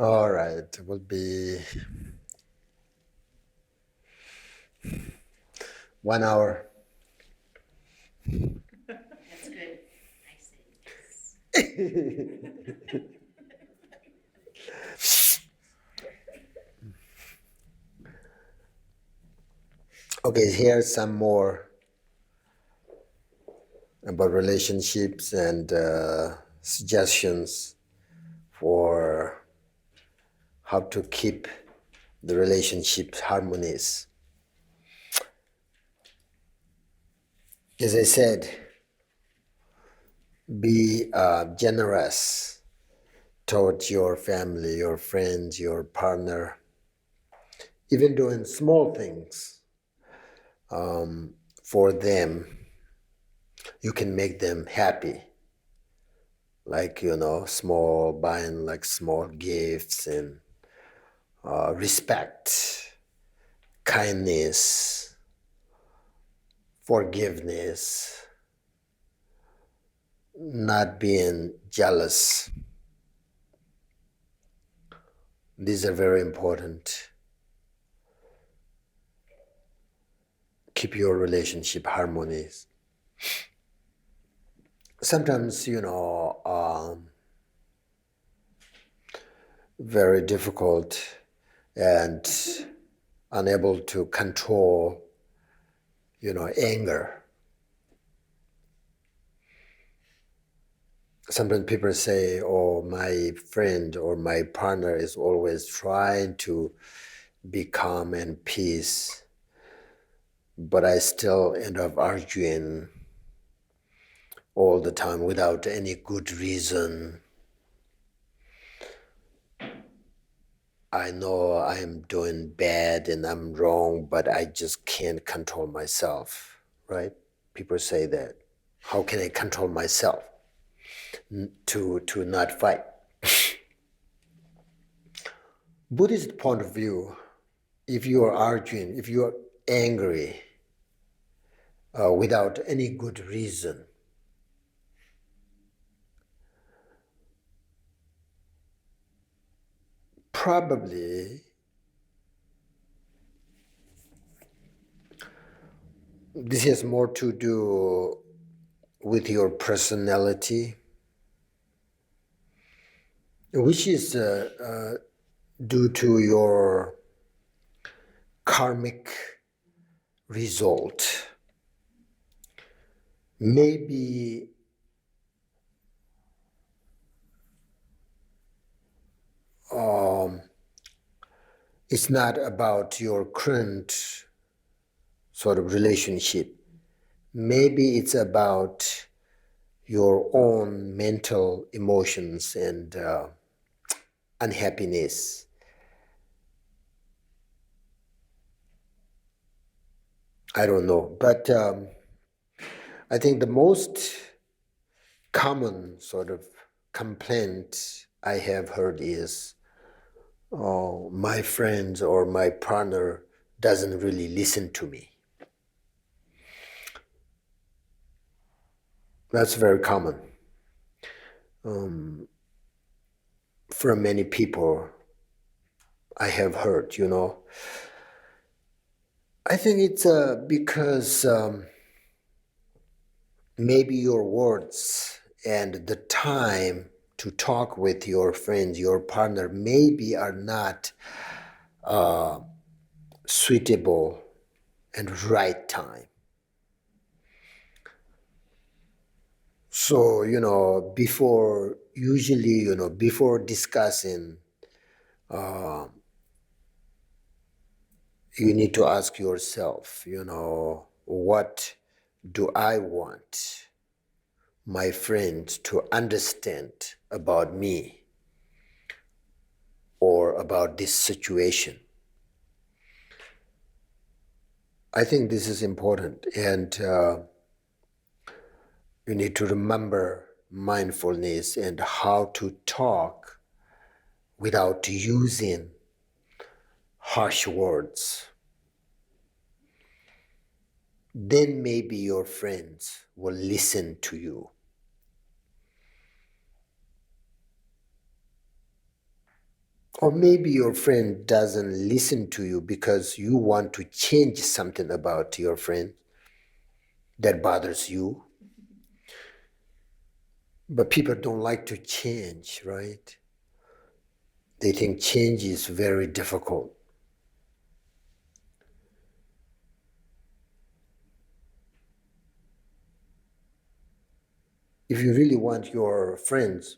All right, it will be 1 hour. That's good. I say yes. Okay, here's some more about relationships and suggestions for how to keep the relationships harmonious. As I said, be generous towards your family, your friends, your partner, even doing small things for them. You can make them happy, like, small, buying like small gifts and respect, kindness, forgiveness, not being jealous. These are very important. Keep your relationship harmonious. Sometimes, very difficult and unable to control, anger. Sometimes people say, oh, my friend or my partner is always trying to be calm and peace, but I still end up arguing all the time without any good reason. I know I'm doing bad and I'm wrong, but I just can't control myself, right? People say that. How can I control myself to not fight? Buddhist point of view, if you are arguing, if you are angry without any good reason, probably this has more to do with your personality, which is due to your karmic result. Maybe it's not about your current sort of relationship. Maybe it's about your own mental emotions and unhappiness. I don't know, but I think the most common sort of complaint I have heard is, oh, my friends or my partner doesn't really listen to me. That's very common from many people I have heard, I think it's because maybe your words and the time to talk with your friends, your partner, maybe are not suitable and right time. So, before discussing, you need to ask yourself, what do I want my friends to understand about me or about this situation? I think this is important, and you need to remember mindfulness and how to talk without using harsh words. Then maybe your friends will listen to you. Or maybe your friend doesn't listen to you because you want to change something about your friend that bothers you. But people don't like to change, right? They think change is very difficult. If you really want your friends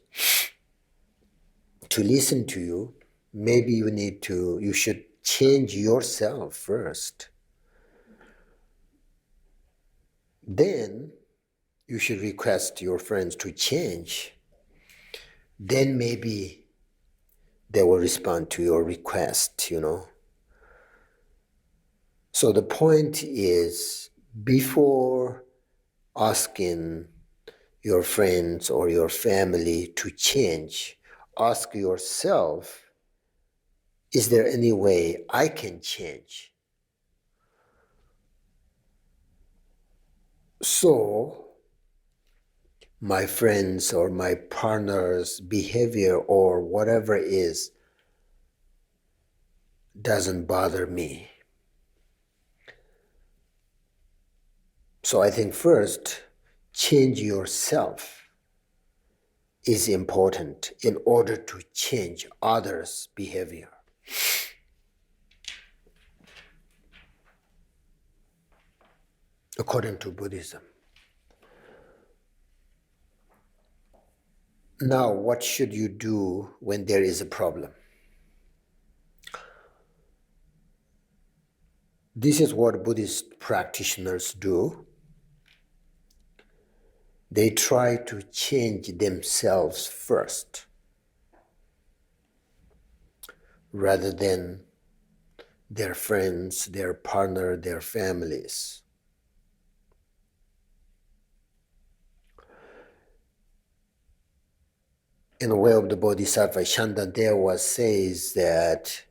to listen to you, maybe you should change yourself first. Then you should request your friends to change. Then maybe they will respond to your request, So the point is, before asking your friends or your family to change, ask yourself, is there any way I can change? So my friends or my partner's behavior or whatever is doesn't bother me. So I think first, change yourself is important in order to change others' behavior. According to Buddhism. Now, what should you do when there is a problem? This is what Buddhist practitioners do. They try to change themselves first, rather than their friends, their partner, their families. In the way of the Bodhisattva, Shantadewa says that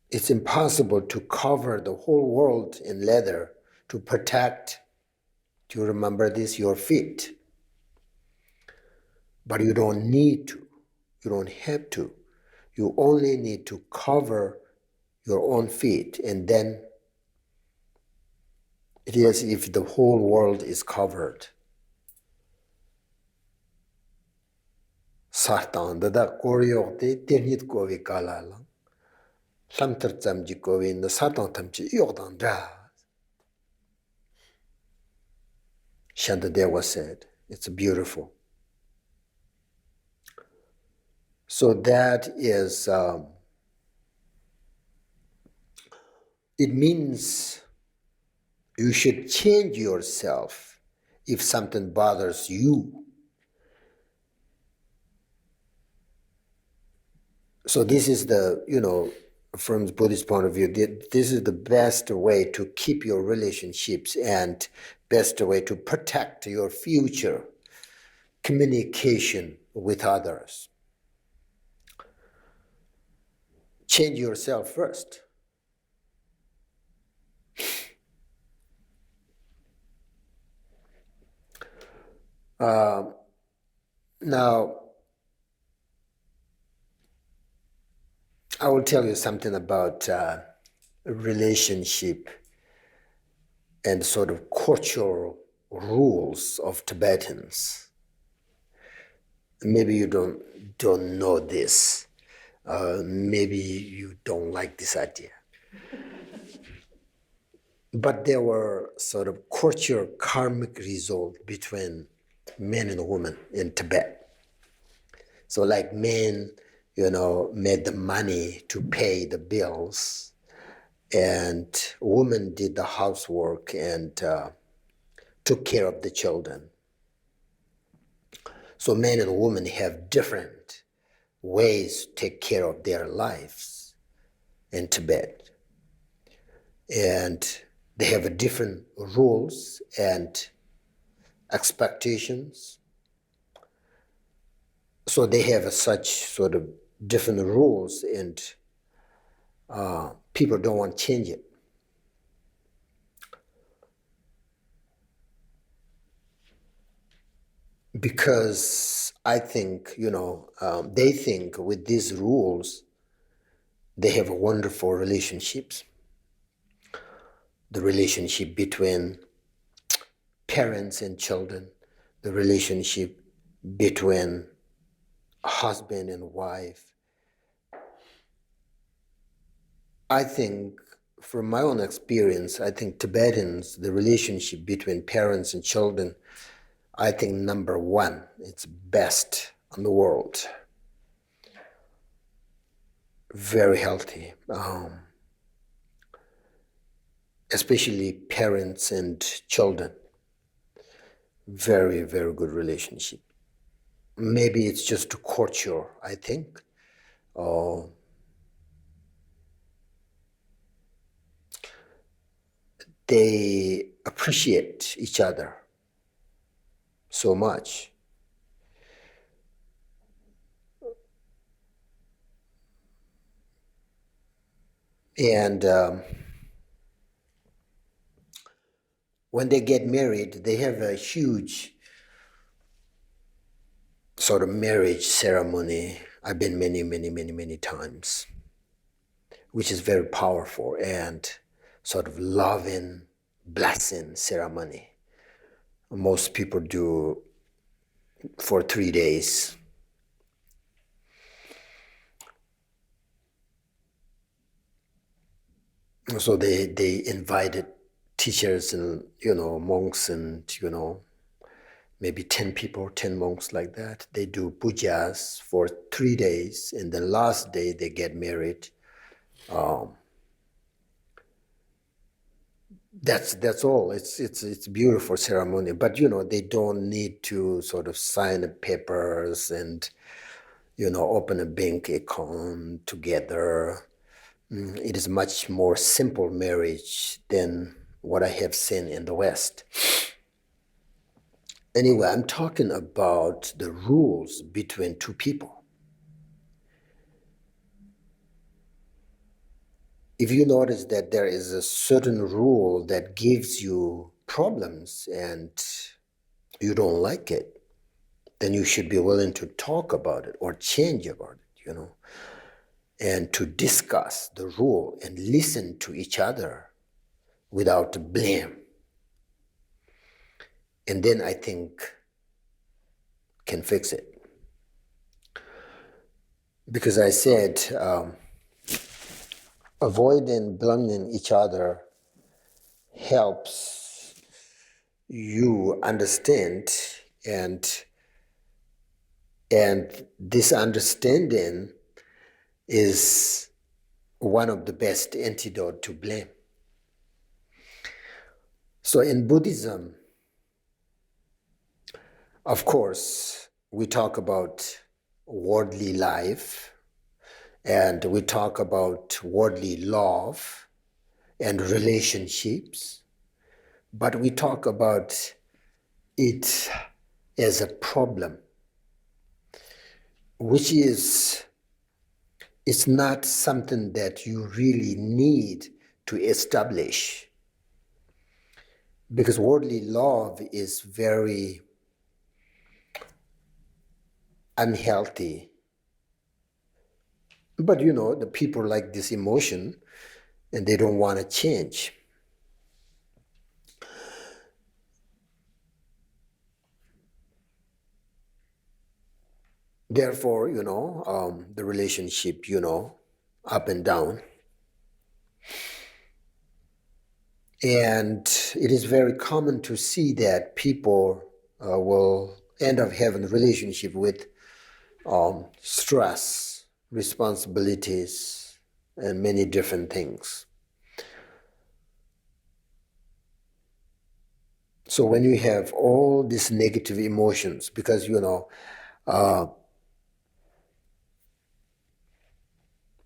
it's impossible to cover the whole world in leather to protect, do you remember this, your feet. But you don't need to. You don't have to. You only need to cover your own feet, and then it is if the whole world is covered. Sartandada koryokte ternit kovi kalala. Samtar tsamji kovi na sartang tamchi yokdandra. Shantadewa said, it's beautiful. So that is, it means you should change yourself if something bothers you. So this is the, from the Buddhist point of view, this is the best way to keep your relationships and best way to protect your future communication with others. Change yourself first. Now, I will tell you something about relationship and sort of cultural rules of Tibetans. Maybe you don't know this. Maybe you don't like this idea. But there were sort of cultural karmic results between men and women in Tibet. So like men, made the money to pay the bills, and women did the housework and took care of the children. So men and women have different ways to take care of their lives in Tibet. And they have different rules and expectations. So they have such sort of different rules, and people don't want to change it. Because I think, they think with these rules, they have wonderful relationships. The relationship between parents and children, the relationship between husband and wife. I think, from my own experience, I think Tibetans, the relationship between parents and children, I think number one, it's best in the world. Very healthy, especially parents and children. Very, very good relationship. Maybe it's just a culture, I think. They appreciate each other so much. And when they get married, they have a huge sort of marriage ceremony. I've been many times, which is very powerful and sort of loving, blessing ceremony. Most people do for 3 days. So they invited teachers and, monks and, maybe 10 people, 10 monks like that. They do pujas for 3 days, and the last day they get married. That's all. It's beautiful ceremony, but they don't need to sort of sign the papers and open a bank account together. It is much more simple marriage than what I have seen in the West. Anyway, I'm talking about the rules between two people. If you notice that there is a certain rule that gives you problems and you don't like it, then you should be willing to talk about it or change about it, and to discuss the rule and listen to each other without blame. And then I think can fix it. Because I said, avoiding blaming each other helps you understand, and this understanding is one of the best antidote to blame. So in Buddhism, of course, we talk about worldly life, and we talk about worldly love and relationships, but we talk about it as a problem, which is, it's not something that you really need to establish, because worldly love is very unhealthy. But the people like this emotion and they don't want to change. Therefore, the relationship, up and down. And it is very common to see that people will end up having a relationship with stress, responsibilities, and many different things. So when you have all these negative emotions, because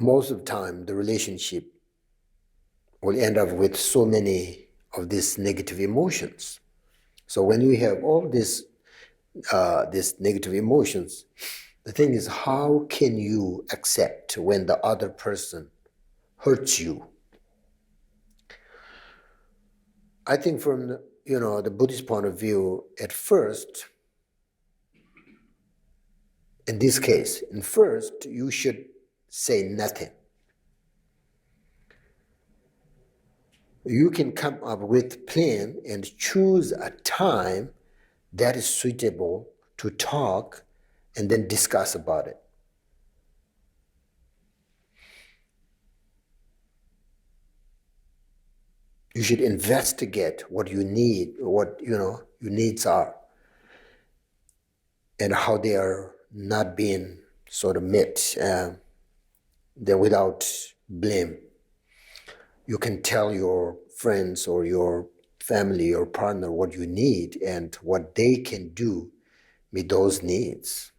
most of the time the relationship will end up with so many of these negative emotions. So when you have all these negative emotions, the thing is, how can you accept when the other person hurts you? I think from the Buddhist point of view, at first, In this case, in first, you should say nothing. You can come up with a plan and choose a time that is suitable to talk and then discuss about it. You should investigate what you need, what your needs are, and how they are not being sort of met. Then without blame, you can tell your friends or your family or partner what you need and what they can do with those needs.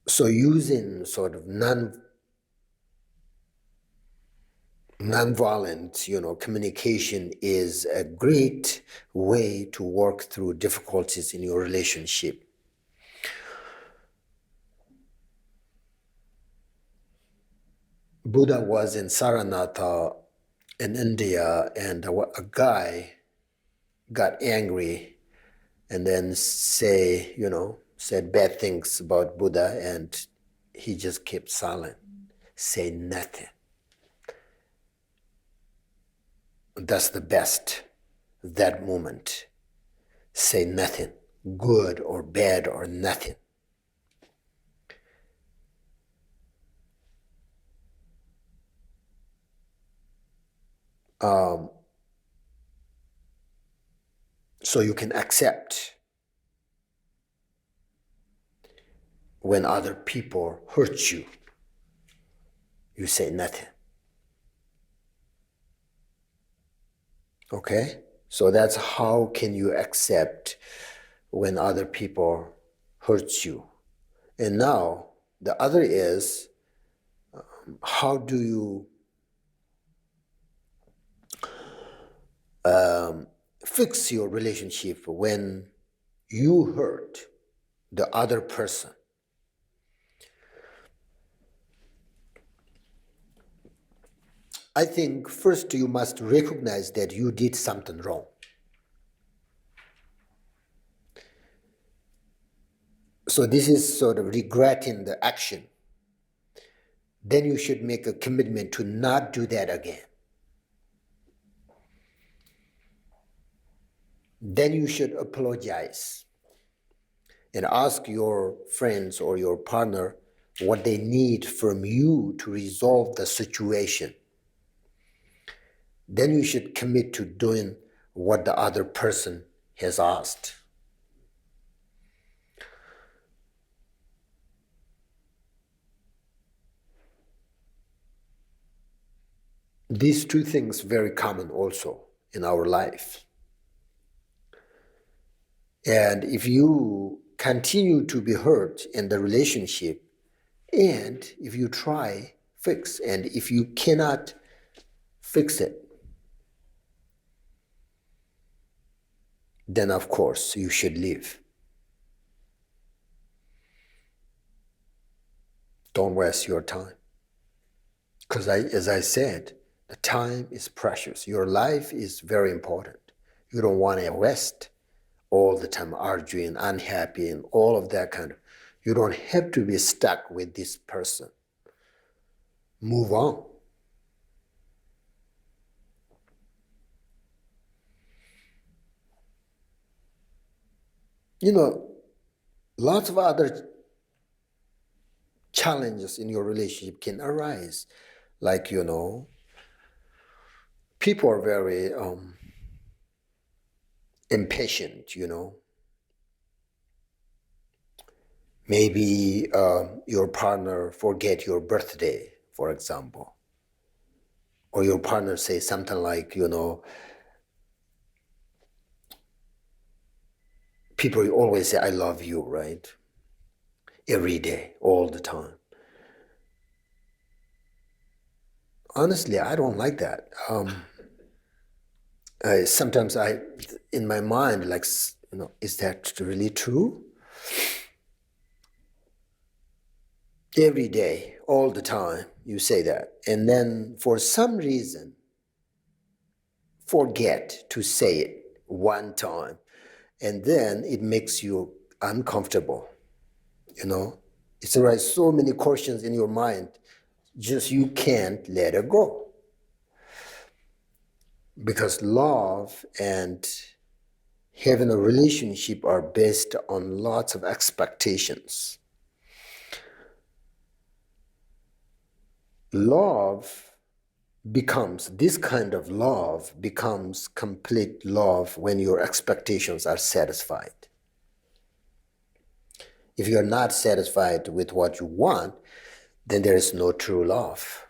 So using sort of nonviolent, communication is a great way to work through difficulties in your relationship. Buddha was in Saranatha in India, and a guy got angry and then said bad things about Buddha, and he just kept silent, say nothing. That's the best, that moment. Say nothing, good or bad or nothing. So you can accept when other people hurt you, you say nothing. Okay? So that's how can you accept when other people hurt you. And now the other is, how do you fix your relationship when you hurt the other person? I think first you must recognize that you did something wrong. So this is sort of regretting the action. Then you should make a commitment to not do that again. Then you should apologize and ask your friends or your partner what they need from you to resolve the situation. Then you should commit to doing what the other person has asked. These two things are very common also in our life. And if you continue to be hurt in the relationship, and if you try fix, and if you cannot fix it, then of course you should leave. Don't waste your time. Because as I said, the time is precious. Your life is very important. You don't want to waste all the time arguing, unhappy, and all of that kind of. You don't have to be stuck with this person. Move on. Lots of other challenges in your relationship can arise. Like, people are very impatient, Maybe your partner forget your birthday, for example. Or your partner say something like, people always say, I love you, right? Every day, all the time. Honestly, I don't like that. Sometimes in my mind, like, is that really true? Every day, all the time, you say that. And then for some reason, forget to say it one time. And then it makes you uncomfortable, you know. It's right, so many questions in your mind, just you can't let it go. Because love and having a relationship are based on lots of expectations. This kind of love becomes complete love when your expectations are satisfied. If you're not satisfied with what you want, then there is no true love.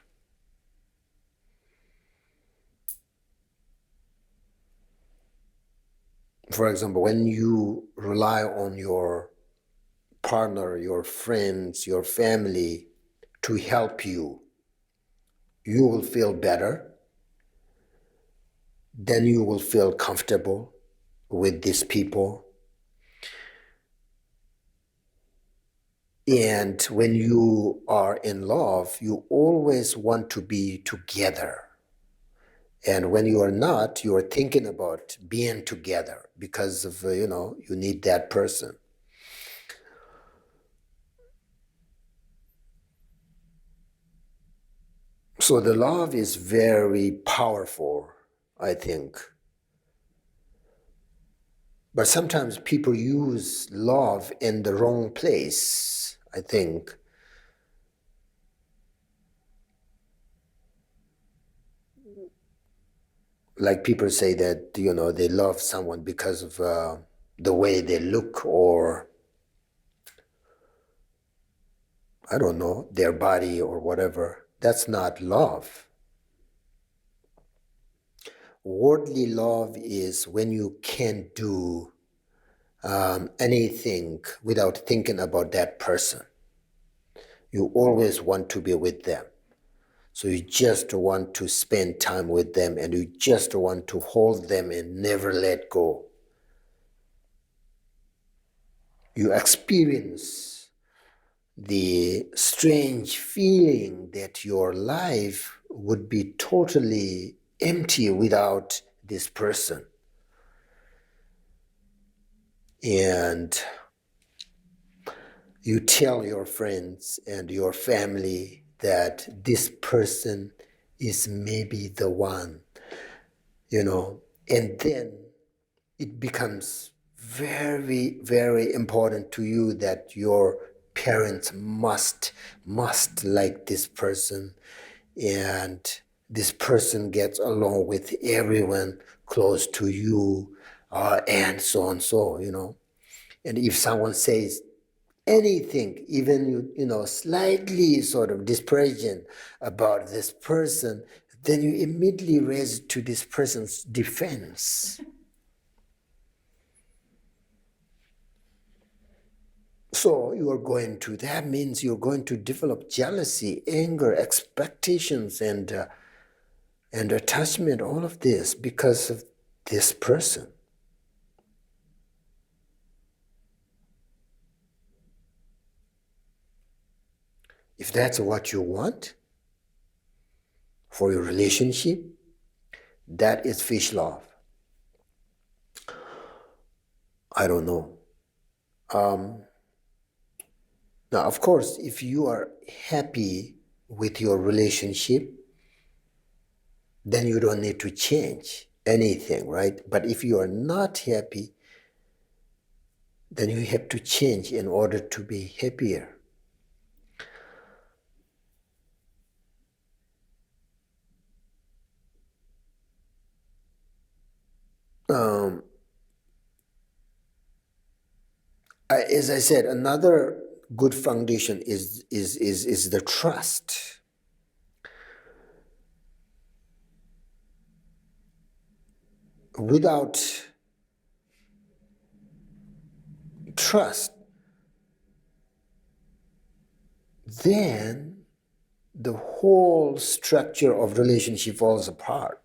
For example, when you rely on your partner, your friends, your family to help you, you will feel better. Then you will feel comfortable with these people. And when you are in love, you always want to be together. And when you are not, you are thinking about being together because of, you need that person. So the love is very powerful, I think. But sometimes people use love in the wrong place, I think. Like people say that, they love someone because of the way they look, or, I don't know, their body or whatever. That's not love. Worldly love is when you can't do anything without thinking about that person. You always want to be with them. So you just want to spend time with them, and you just want to hold them and never let go. You experience the strange feeling that your life would be totally empty without this person. And you tell your friends and your family that this person is maybe the one, and then it becomes very, very important to you that your parents must like this person, and this person gets along with everyone close to you, and so on, And if someone says anything, even slightly sort of disparaging about this person, then you immediately raise to this person's defense. So that means you're going to develop jealousy, anger, expectations, and attachment, all of this because of this person. If that's what you want for your relationship, that is fish love. I don't know. Now, of course, if you are happy with your relationship, then you don't need to change anything, right? But if you are not happy, then you have to change in order to be happier. As I said, another good foundation is the trust. Without trust, then the whole structure of relationship falls apart.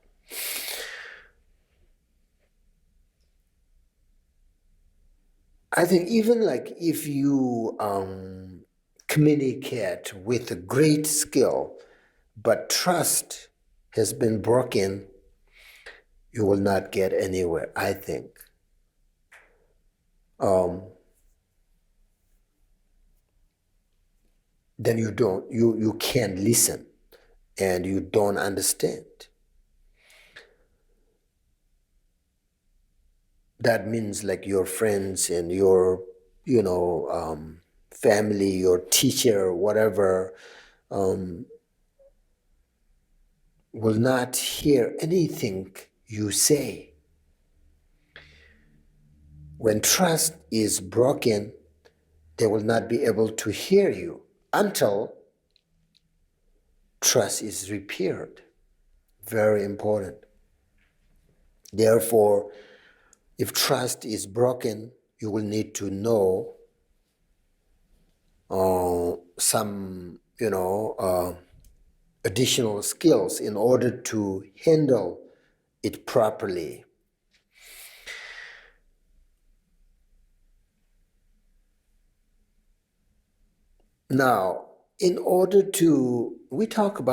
I think even like if you communicate with a great skill, but trust has been broken, you will not get anywhere, I think. then you can't listen and you don't understand. That means like your friends and your, family, your teacher, whatever, will not hear anything you say. When trust is broken, they will not be able to hear you until trust is repaired. Very important. Therefore, if trust is broken, you will need to know some, additional skills in order to handle it properly. Now, we talk a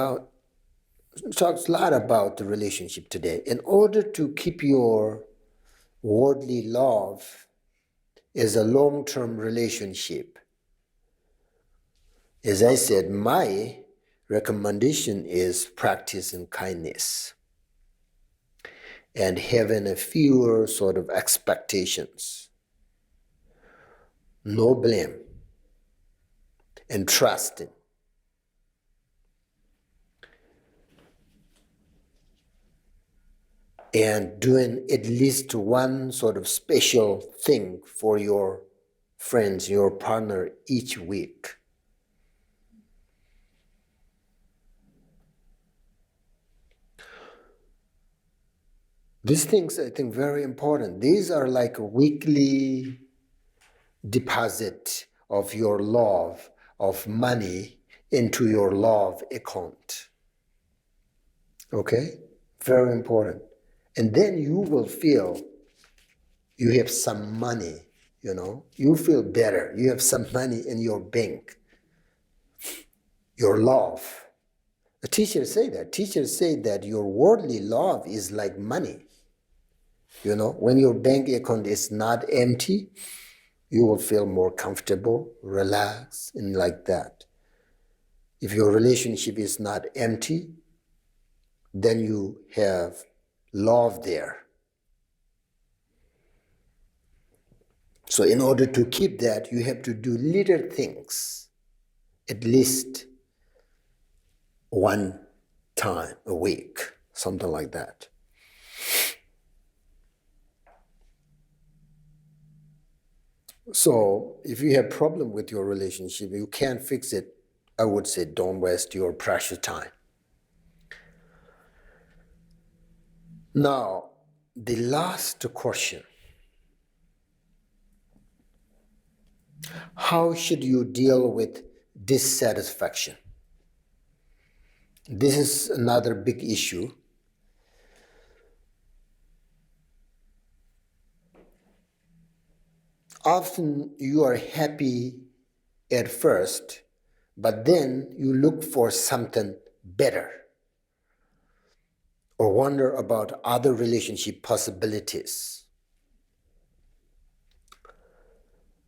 lot about the relationship today. In order to keep your worldly love as a long-term relationship, as I said, my recommendation is practicing kindness and having a fewer sort of expectations, no blame, and trusting. And doing at least one sort of special thing for your friends, your partner each week. These things, I think, very important. These are like a weekly deposit of your love, of money into your love account. Okay? Very important. And then you will feel you have some money, you feel better. You have some money in your bank, your love. The teachers say that. Teachers say that your worldly love is like money. When your bank account is not empty, you will feel more comfortable, relaxed, and like that. If your relationship is not empty, then you have love there. So in order to keep that, you have to do little things, at least one time a week, something like that. So if you have problem with your relationship, you can't fix it, I would say don't waste your precious time. Now, the last question. How should you deal with dissatisfaction? This is another big issue. Often you are happy at first, but then you look for something better or wonder about other relationship possibilities,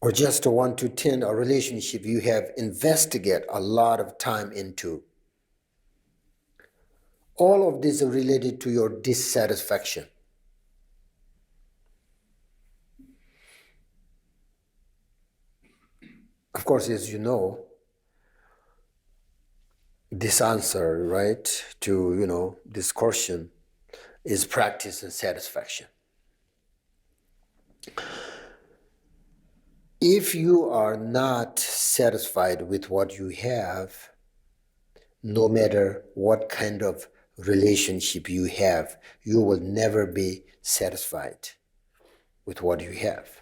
or just want to tend a relationship you have invested a lot of time into. All of these are related to your dissatisfaction. Of course, as you know, this answer, right, to, this question is practice and satisfaction. If you are not satisfied with what you have, no matter what kind of relationship you have, you will never be satisfied with what you have.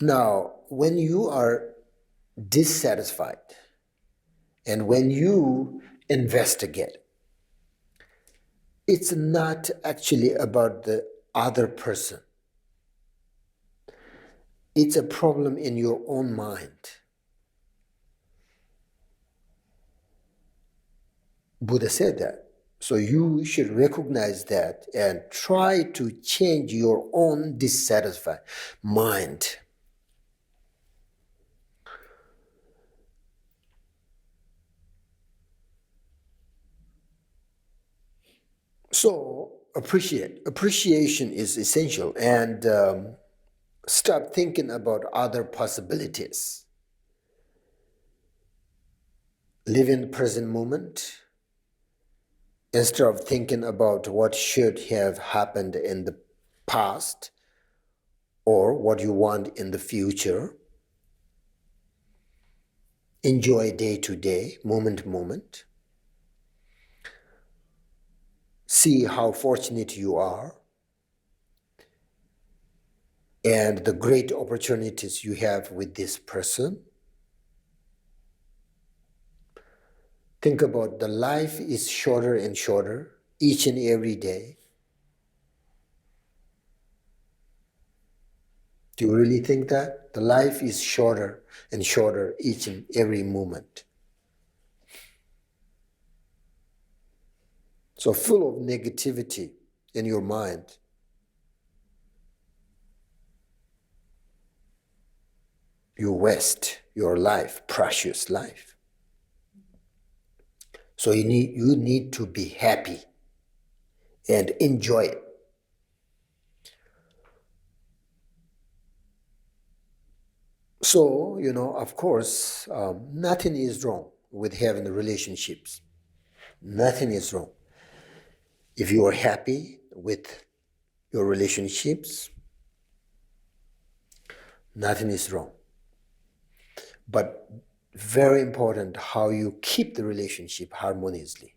Now, when you are dissatisfied and when you investigate, it's not actually about the other person. It's a problem in your own mind. Buddha said that. So you should recognize that and try to change your own dissatisfied mind. So appreciation is essential, and start thinking about other possibilities. Live in the present moment instead of thinking about what should have happened in the past or what you want in the future. Enjoy day to day, moment to moment. See how fortunate you are and the great opportunities you have with this person. Think about the life is shorter and shorter each and every day. Do you really think that? The life is shorter and shorter each and every moment. So full of negativity in your mind. You waste your life, precious life. So you need to be happy and enjoy it. So, of course, nothing is wrong with having relationships. Nothing is wrong. If you are happy with your relationships, nothing is wrong. But very important how you keep the relationship harmoniously.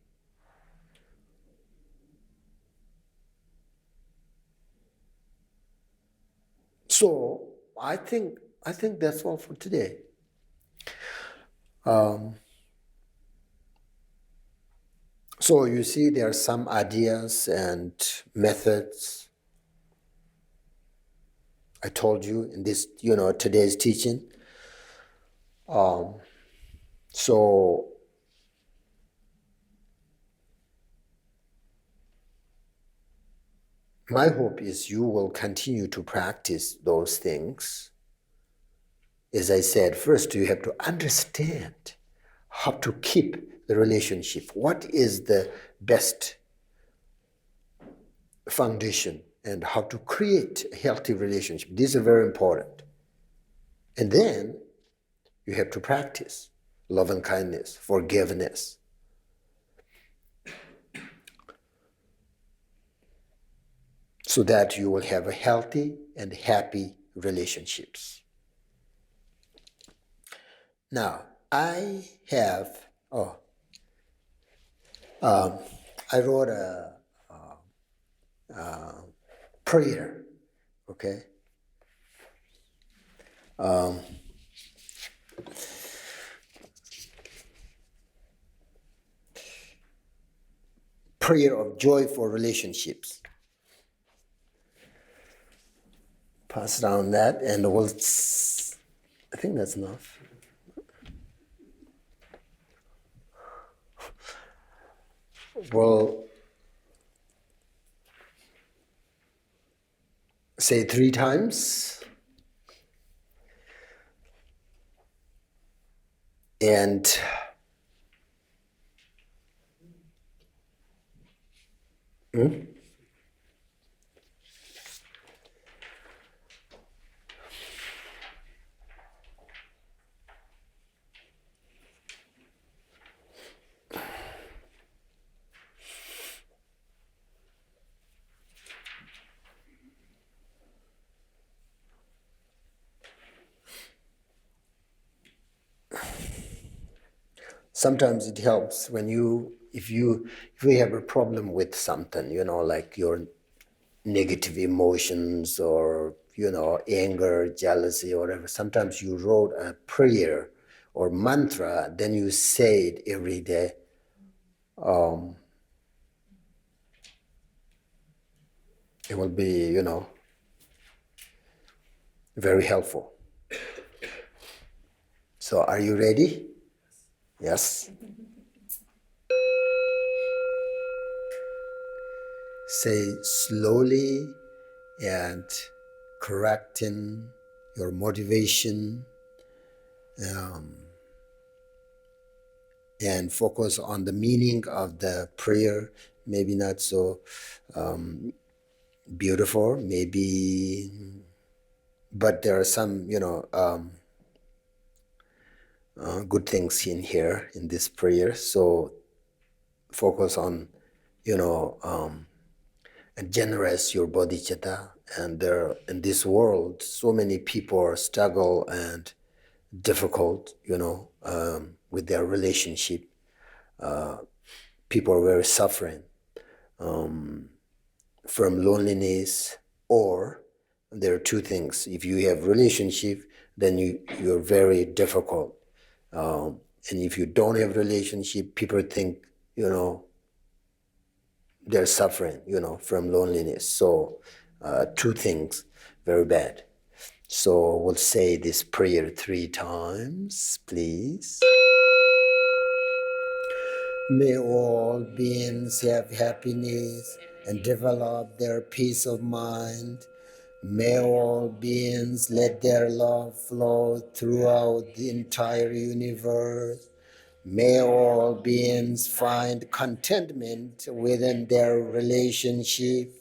So I think that's all for today. So you see, there are some ideas and methods I told you in this, today's teaching. So my hope is you will continue to practice those things. As I said, first you have to understand how to keep the relationship. What is the best foundation and how to create a healthy relationship. These are very important. And then you have to practice love and kindness, forgiveness. So that you will have a healthy and happy relationships. Now, I wrote a prayer, okay? Prayer of joy for relationships. Pass down that and I think that's enough. We'll say 3 times. And sometimes it helps when if you have a problem with something, like your negative emotions or anger, jealousy, or whatever. Sometimes you wrote a prayer or mantra, then you say it every day. It will be, very helpful. So are you ready? Yes. say slowly and correcting your motivation, and focus on the meaning of the prayer. Maybe not so beautiful, maybe, but there are some, good things in here in this prayer. So focus on, and generous your bodhicitta. And there in this world, so many people struggle and difficult, with their relationship. People are very suffering from loneliness, or there are two things. If you have relationship, then you're very difficult. And if you don't have relationship, people think, they're suffering, from loneliness. So two things, very bad. So we'll say this prayer 3 times, please. May all beings have happiness and develop their peace of mind. May all beings let their love flow throughout the entire universe. May all beings find contentment within their relationship.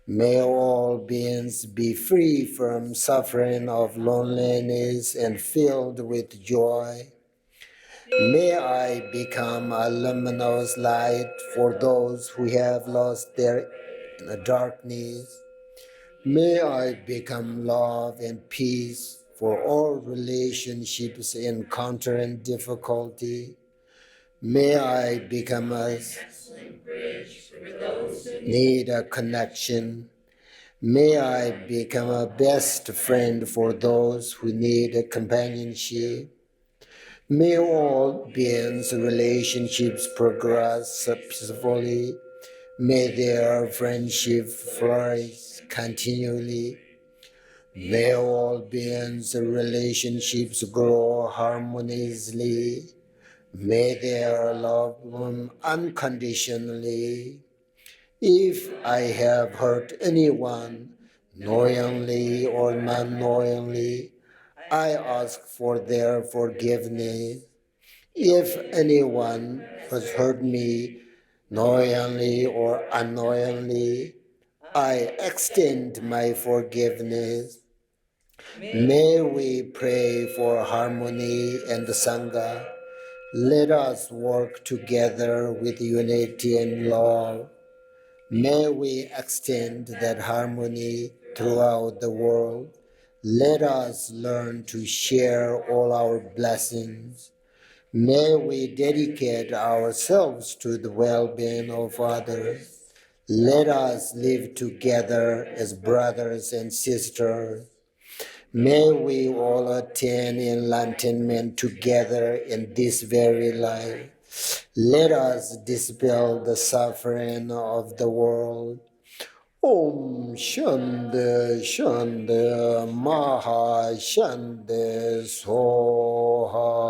May all beings be free from suffering of loneliness and filled with joy. May I become a luminous light for those who have lost their darkness. May I become love and peace for all relationships encountering difficulty. May I become a need a connection. May I become a best friend for those who need a companionship. May all beings' relationships progress peacefully. May their friendship flourish continually. May all beings' relationships grow harmoniously. May their love bloom unconditionally. If I have hurt anyone, knowingly or unknowingly, I ask for their forgiveness. If anyone has hurt me, knowingly or unknowingly, I extend my forgiveness. May we pray for harmony and Sangha. Let us work together with unity and love. May we extend that harmony throughout the world. Let us learn to share all our blessings. May we dedicate ourselves to the well-being of others. Let us live together as brothers and sisters. May we all attain enlightenment together in this very life. Let us dispel the suffering of the world. Om Shanti Shanti Maha Shanti Soha.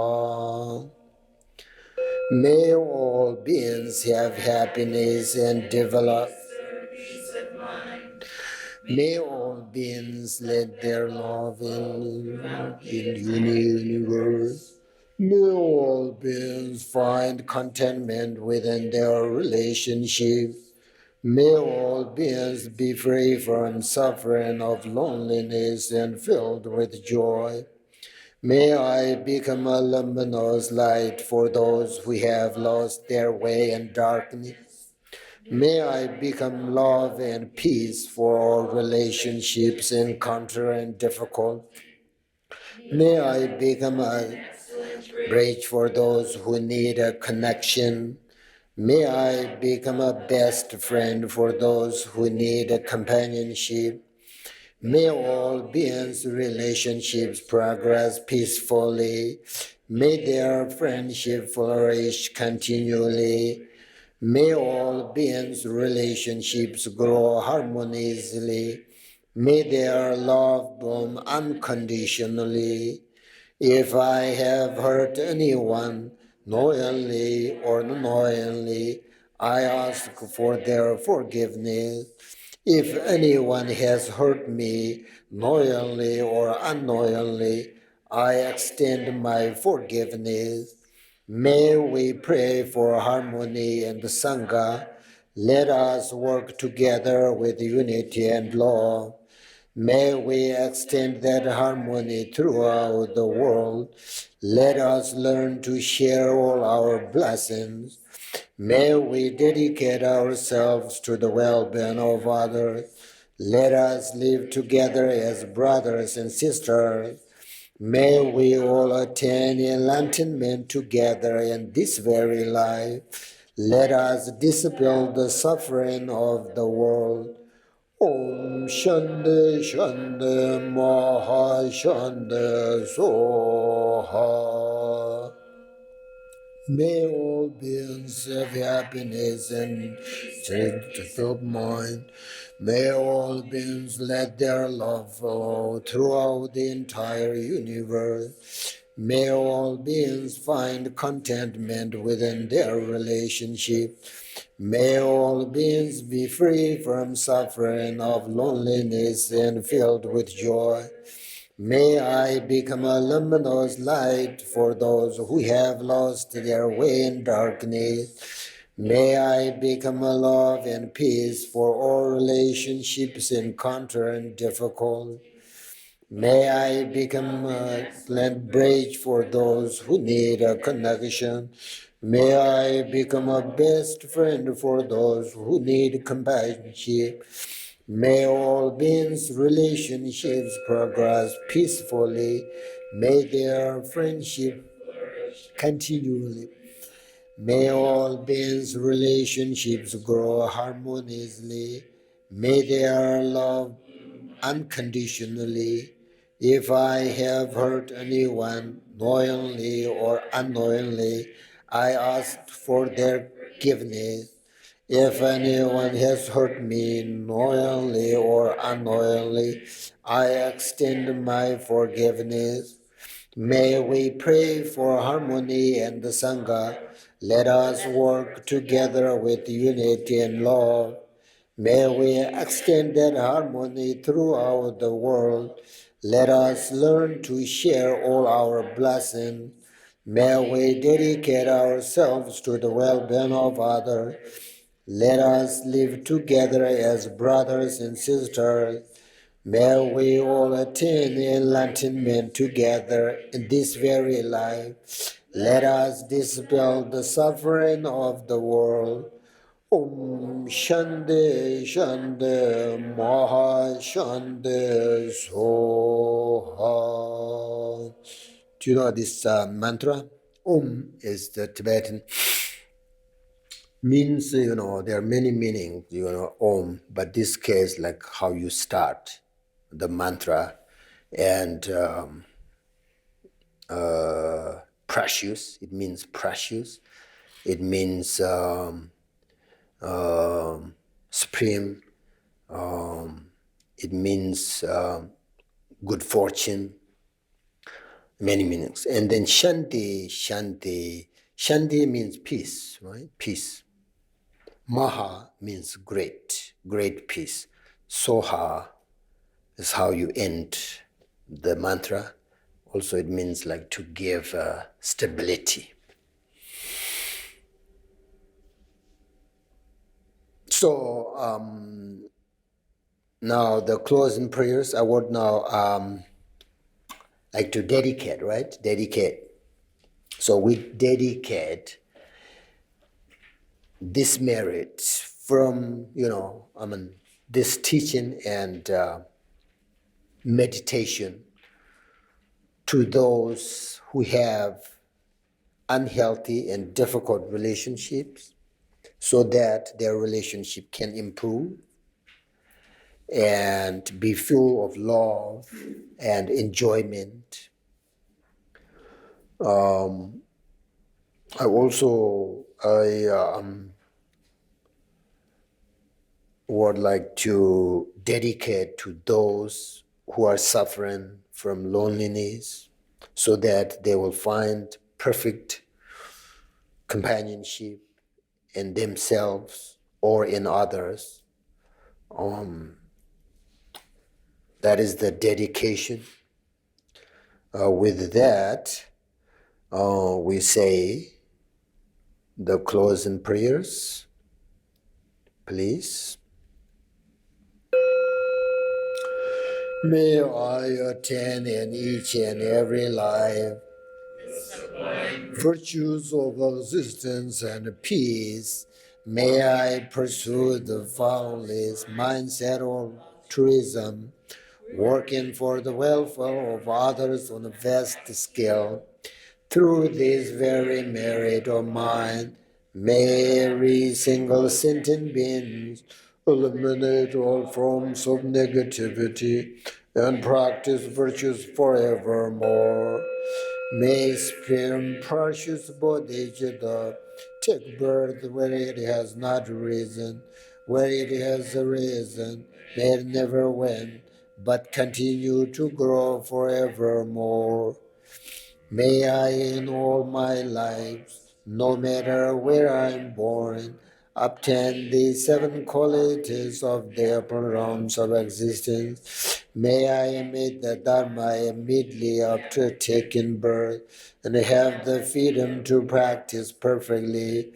May all beings have happiness and develop. May all beings let their love in universe. May all beings find contentment within their relationships. May all beings be free from suffering of loneliness and filled with joy. May I become a luminous light for those who have lost their way in darkness. May I become love and peace for all relationships encountering difficult. May I become a bridge for those who need a connection. May I become a best friend for those who need a companionship. May all beings' relationships progress peacefully. May their friendship flourish continually. May all beings' relationships grow harmoniously. May their love bloom unconditionally. If I have hurt anyone, knowingly or unknowingly, I ask for their forgiveness. If anyone has hurt me knowingly or unknowingly, I extend my forgiveness. May we pray for harmony in the Sangha. Let us work together with unity and love. May we extend that harmony throughout the world. Let us learn to share all our blessings. May we dedicate ourselves to the well-being of others. Let us live together as brothers and sisters. May we all attain enlightenment together in this very life. Let us dispel the suffering of the world. Om Shanti Shanti Maha Shanti Soha. May all beings have happiness and strength of mind. May all beings let their love flow throughout the entire universe. May all beings find contentment within their relationship. May all beings be free from suffering of loneliness and filled with joy. May I become a luminous light for those who have lost their way in darkness. May I become a love and peace for all relationships encountering difficult. May I become a land bridge for those who need a connection. May I become a best friend for those who need companionship. May all beings' relationships progress peacefully. May their friendship continually. May all beings' relationships grow harmoniously. May their love unconditionally. If I have hurt anyone knowingly or unknowingly, I ask for their forgiveness. If anyone has hurt me knowingly or unknowingly, I extend my forgiveness. May we pray for harmony and the Sangha. Let us work together with unity and love. May we extend that harmony throughout the world. Let us learn to share all our blessings. May we dedicate ourselves to the well-being of others. Let us live together as brothers and sisters. May we all attain enlightenment together in this very life. Let us dispel the suffering of the world. Om Shanti Shanti Maha Shanti Soha. Do you know this mantra? Om is the Tibetan means, there are many meanings, Om, but this case, like how you start the mantra, and precious, it means precious, it means supreme, it means good fortune, many meanings. And then Shanti, Shanti, Shanti means peace, right? Peace. Maha means great, great peace. Soha is how you end the mantra. Also, it means like to give stability. So now the closing prayers, I would now like to dedicate, right? Dedicate. So we dedicate this merit from, this teaching and meditation to those who have unhealthy and difficult relationships, so that their relationship can improve and be full of love and enjoyment. I would like to dedicate to those who are suffering from loneliness, so that they will find perfect companionship in themselves or in others. That is the dedication. With that, we say the closing prayers, please. May I attain in each and every life virtues of existence and peace. May I pursue the boundless mindset of altruism, working for the welfare of others on a vast scale. Through this very merit of mine, may every single sentient being eliminate all forms of negativity and practice virtues forevermore. May Spirit precious Bodhicitta take birth where it has not risen, where it has arisen, may it never win, but continue to grow forevermore. May I in all my lives, no matter where I'm born, obtain the seven qualities of the upper realms of existence. May I emit the Dharma immediately after taking birth and have the freedom to practice perfectly.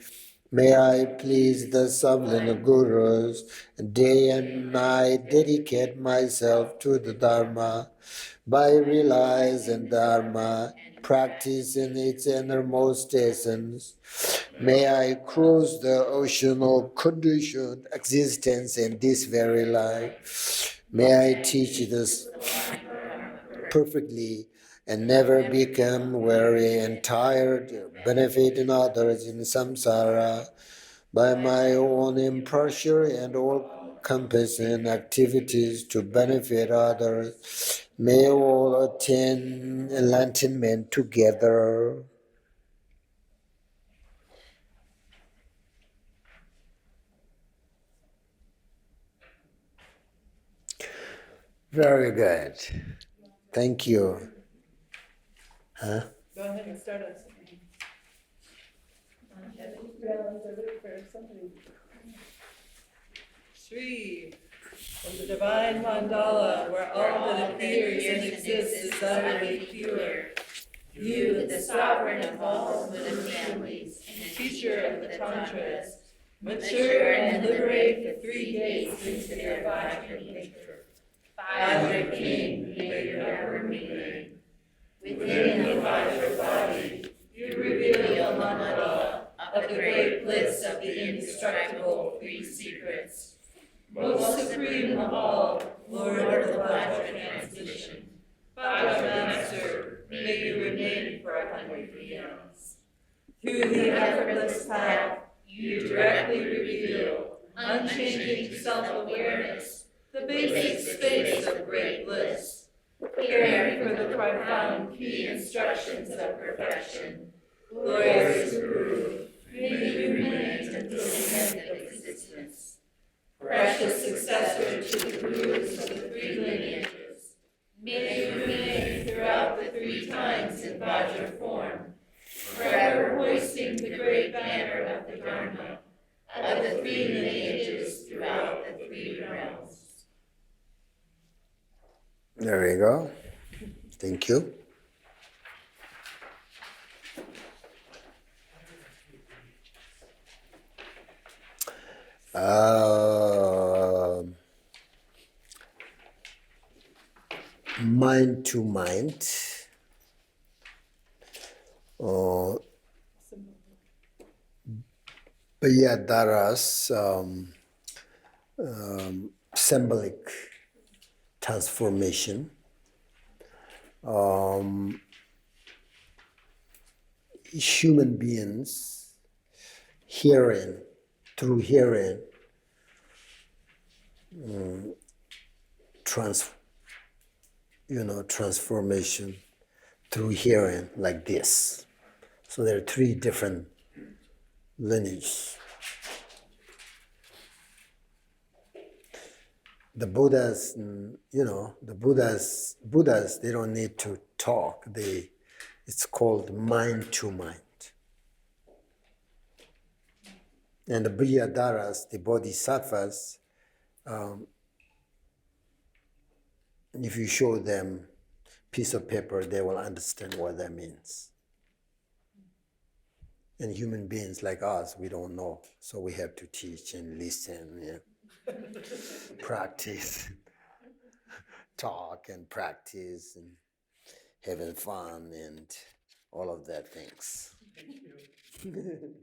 May I please the sublime Gurus, day and night dedicate myself to the Dharma. By realizing Dharma, practice in its innermost essence, may I cross the ocean of conditioned existence in this very life. May I teach this perfectly and never become weary and tired, benefiting others in samsara by my own impartial and all-encompassing activities to benefit others. May all attain enlightenment together. Very good. Thank you. Huh? Go ahead and start us. Shri, from the divine mandala where all that appears and exists is utterly pure. You, the sovereign of all Buddha families and teacher of the Tantras, mature and liberate the three gates into their Vajra nature. Vajra King, may your ever remain. Within the Vajra body, you reveal the mandala of the great bliss of the indestructible three secrets. Most supreme of all, Lord of the Vajra transmission, Vajra Master, may you remain for 100 eons. Through the effortless path, you directly reveal unchanging self-awareness, the basic space of great bliss, caring for the profound key instructions of perfection. Glorious Guru, may you remain until the end of existence. Precious successor to the Gurus of the three lineages, may you remain throughout the three times in Vajra form, forever hoisting the great banner of the Dharma, of the three lineages throughout the three realms. There we go. Thank you. Mind to mind. Bayadaras symbolic transformation. Human beings hearing, through hearing, transformation through hearing like this. So there are three different lineages. The Buddhas, Buddhas, they don't need to talk. It's called mind to mind. And the Brihadaras, the Bodhisattvas, if you show them piece of paper, they will understand what that means. And human beings like us, we don't know. So we have to teach and listen, practice, talk and practice and having fun and all of that things. Thank you.